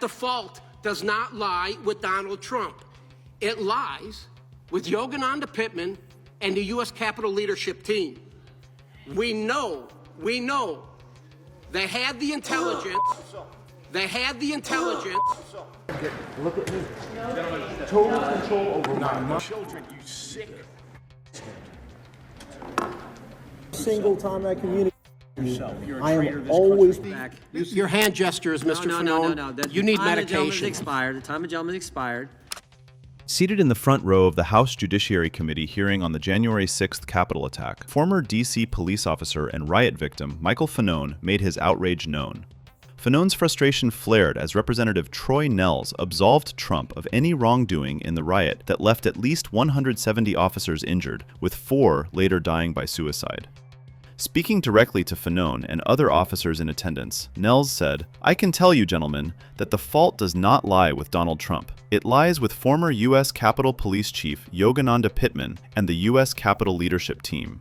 the fault does not lie with Donald Trump. It lies with Yogananda Pittman and the U.S. Capitol leadership team. We know they had the intelligence. They had the intelligence. Look at me. Total control over my children, you sick. Single time I communicate. I am always back. Your hand gestures, Mr. Fanone. No. You need medication. The time of gentleman expired. Seated in the front row of the House Judiciary Committee hearing on the January 6th Capitol attack, former D.C. police officer and riot victim Michael Fanone made his outrage known. Fanone's frustration flared as Representative Rep Nehls absolved Trump of any wrongdoing in the riot that left at least 170 officers injured, with 4 later dying by suicide. Speaking directly to Fanone and other officers in attendance, Nehls said, "I can tell you, gentlemen, that the fault does not lie with Donald Trump. It lies with former U.S. Capitol Police Chief Yogananda Pittman and the U.S. Capitol leadership team."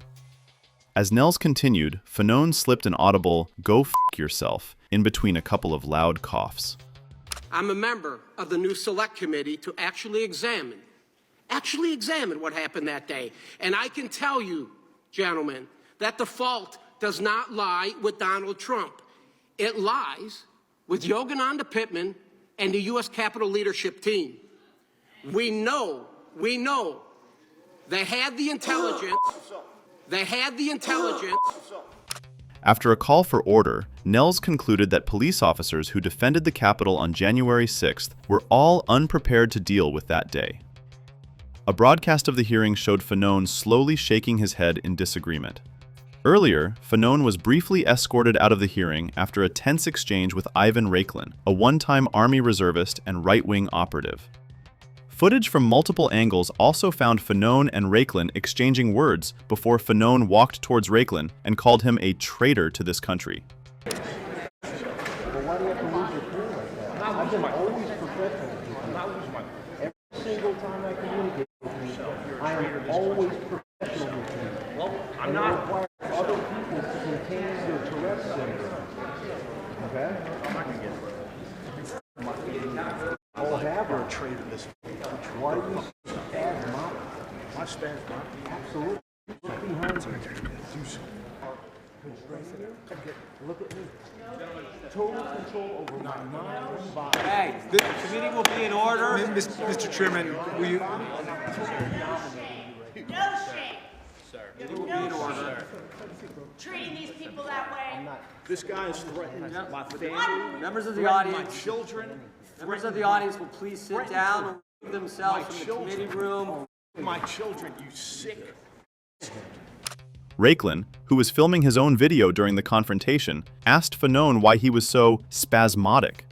As Nehls continued, Fanone slipped an audible, "Go f*** yourself," in between a couple of loud coughs. I'm a member of the new select committee to actually examine what happened that day. And I can tell you, gentlemen, that the fault does not lie with Donald Trump. It lies with Yogananda Pittman and the U.S. Capitol leadership team. We know they had the intelligence. They had the intelligence. After a call for order, Nehls concluded that police officers who defended the Capitol on January 6th were all unprepared to deal with that day. A broadcast of the hearing showed Fanone slowly shaking his head in disagreement. Earlier, Fanone was briefly escorted out of the hearing after a tense exchange with Ivan Raiklin, a one-time Army reservist and right-wing operative. Footage from multiple angles also found Fanone and Raiklin exchanging words before Fanone walked towards Raiklin and called him a traitor to this country. Well, why do you have to lose your cool like that? I've been always professional. I'm not losing my cool. Every single time I communicate with you, I am always professional with you. Well, I'm not. Other people to contain their Tourette syndrome. Okay? I'm not going to get it. I'll have a trade of this. Why are you spasmodic? My spasmodic? Absolutely. Look behind you. Look at me. Total control over my mind and body. Hey, the committee will be in order. Mr. Chairman, will you? No shame. Committee will be in order. Treating these people that way. This guy is threatening my family. Members of the threatening audience, my children. members of the audience will please sit down or remove themselves from the children. committee room. My children, you sick. Raiklin, who was filming his own video during the confrontation, asked Fanone why he was so spasmodic.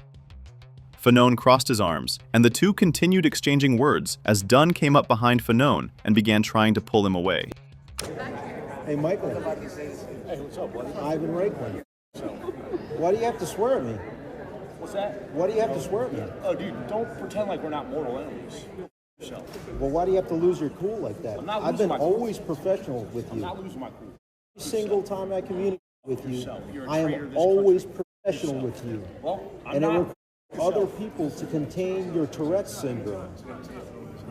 Fanone crossed his arms, and the two continued exchanging words as Dunn came up behind Fanone and began trying to pull him away. Hey, Michael. Hey, what's up, buddy? Ivan Raiklin. Why do you have to swear at me? What's that? Why do you have to swear at me? Oh, dude, don't pretend like we're not mortal enemies. Well, why do you have to lose your cool like that? I'm not I've losing been my cool. always professional with you. I'm not losing my cool. Every single time I communicate with you, You're a I traitor to am this always professional with you. Well, I'm And it not. requires other people to contain your Tourette syndrome.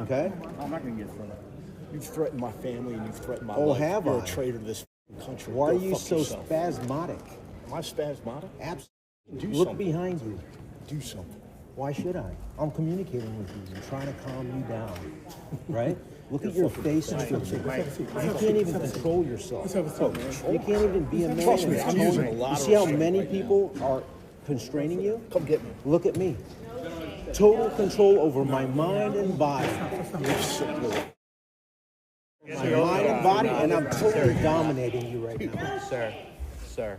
Okay? I'm not going to get through it. You've threatened my family and you've threatened my Oh, life. have You're I? a traitor to this country. Why are Go you fuck so yourself. spasmodic? Am I spasmodic? Absolutely. Do Look something. behind you. Do something. Why should I? I'm communicating with you and trying to calm you down, right? Look at your face and your You can't even control yourself. You can't even be a man. Trust me, and I'm tone using it. a lot You of see how restraint many right now. people are constraining you? Come get me. Look at me. Total control over my mind and body. My mind and body, and I'm totally dominating you right now. Sir,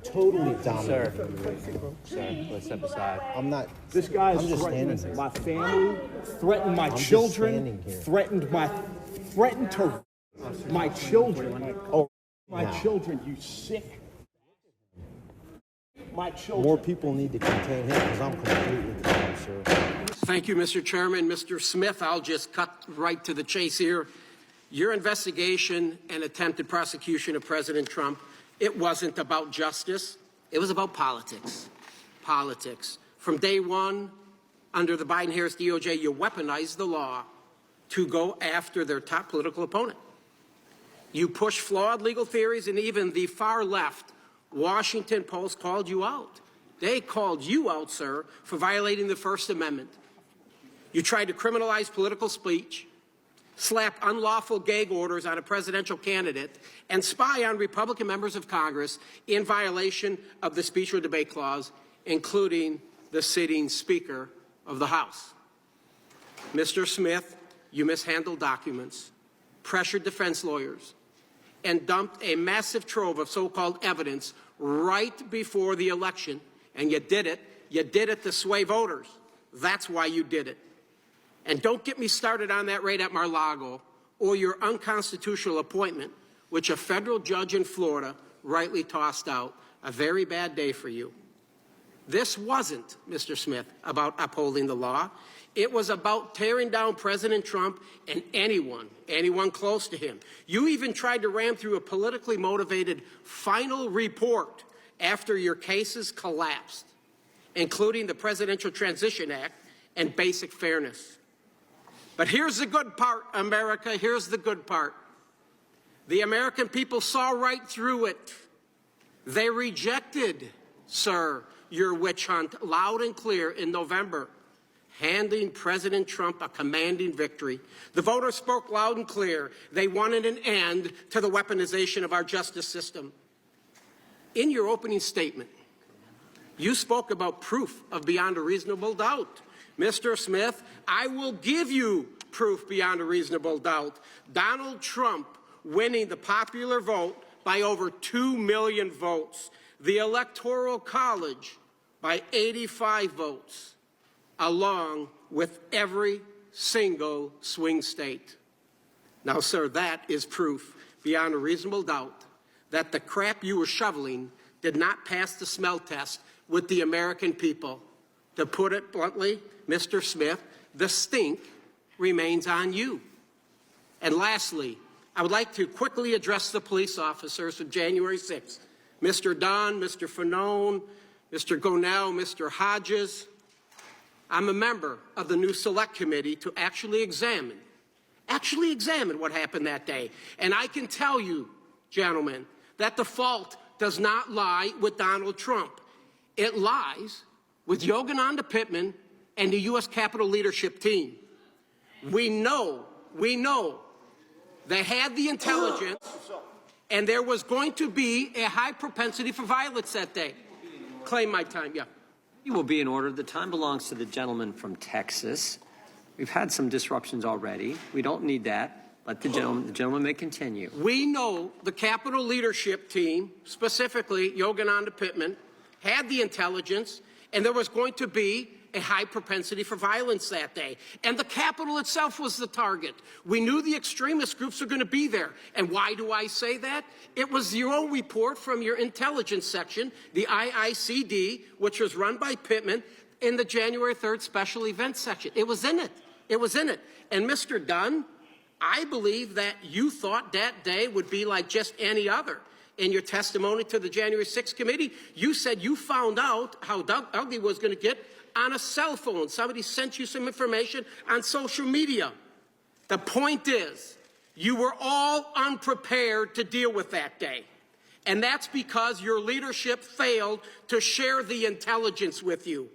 Totally dominating you right now. sir, let's step aside. I'm not. This guy I'm is just threatening standing here. my family, threatened my just children, standing here. threatened to my children. Oh, my Now. children, you sick. My children. More people need to contain him because I'm completely calm, sir. Thank you, Mr. Chairman. Mr. Smith, I'll just cut right to the chase here. Your investigation and attempted prosecution of President Trump, it wasn't about justice. It was about politics. Politics. From day one, under the Biden-Harris DOJ, you weaponized the law to go after their top political opponent. You push flawed legal theories, and even the far left Washington Post called you out. They called you out, sir, for violating the First Amendment. You tried to criminalize political speech, slap unlawful gag orders on a presidential candidate, and spy on Republican members of Congress in violation of the Speech or Debate Clause, including the sitting Speaker of the House. Mr. Smith, you mishandled documents, pressured defense lawyers, and dumped a massive trove of so-called evidence right before the election. And you did it to sway voters. That's why you did it. And don't get me started on that raid at Mar-a-Lago or your unconstitutional appointment, which a federal judge in Florida rightly tossed out. A very bad day for you. This wasn't, Mr. Smith, about upholding the law. It was about tearing down President Trump and anyone close to him. You even tried to ram through a politically motivated final report after your cases collapsed, including the Presidential Transition Act and basic fairness. But here's the good part, America, here's the good part. The American people saw right through it. They rejected, sir, your witch hunt loud and clear in November, handing President Trump a commanding victory. The voters spoke loud and clear. They wanted an end to the weaponization of our justice system. In your opening statement, you spoke about proof of beyond a reasonable doubt. Mr. Smith, I will give you proof beyond a reasonable doubt. Donald Trump winning the popular vote by over 2 million votes. The Electoral College by 85 votes, along with every single swing state. Now, sir, that is proof beyond a reasonable doubt that the crap you were shoveling did not pass the smell test with the American people. To put it bluntly, Mr. Smith, the stink remains on you. And lastly, I would like to quickly address the police officers of January 6th. Mr. Dunn, Mr. Fanone, Mr. Gonell, Mr. Hodges. I'm a member of the new Select Committee to actually examine what happened that day. And I can tell you, gentlemen, that the fault does not lie with Donald Trump. It lies with Yogananda Pittman and the U.S. Capitol leadership team. We know they had the intelligence, and there was going to be a high propensity for violence that day. Claim my time, yeah. You will be in order. The time belongs to the gentleman from Texas. We've had some disruptions already. We don't need that. Let the gentleman may continue. We know the Capitol leadership team, specifically Yogananda Pittman, had the intelligence, and there was going to be a high propensity for violence that day. And the Capitol itself was the target. We knew the extremist groups were going to be there. And why do I say that? It was your own report from your intelligence section, the IICD, which was run by Pittman, in the January 3rd special events section. It was in it. It was in it. And Mr. Dunn, I believe that you thought that day would be like just any other. In your testimony to the January 6th committee, you said you found out how ugly was going to get on a cell phone. Somebody sent you some information on social media. The point is, you were all unprepared to deal with that day. And that's because your leadership failed to share the intelligence with you.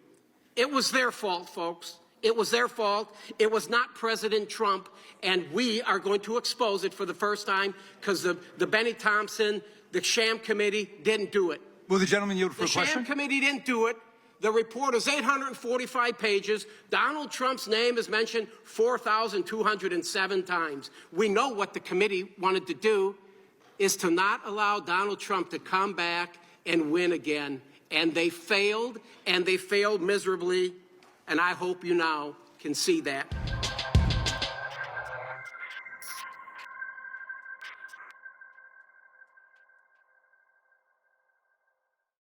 It was their fault, folks. It was their fault. It was not President Trump. And we are going to expose it for the first time because the Benny Thompson, the sham committee didn't do it. Will the gentleman yield for a question? question? The sham committee didn't do it. The report is 845 pages. Donald Trump's name is mentioned 4,207 times. We know what the committee wanted to do is to not allow Donald Trump to come back and win again. And they failed miserably. And I hope you now can see that.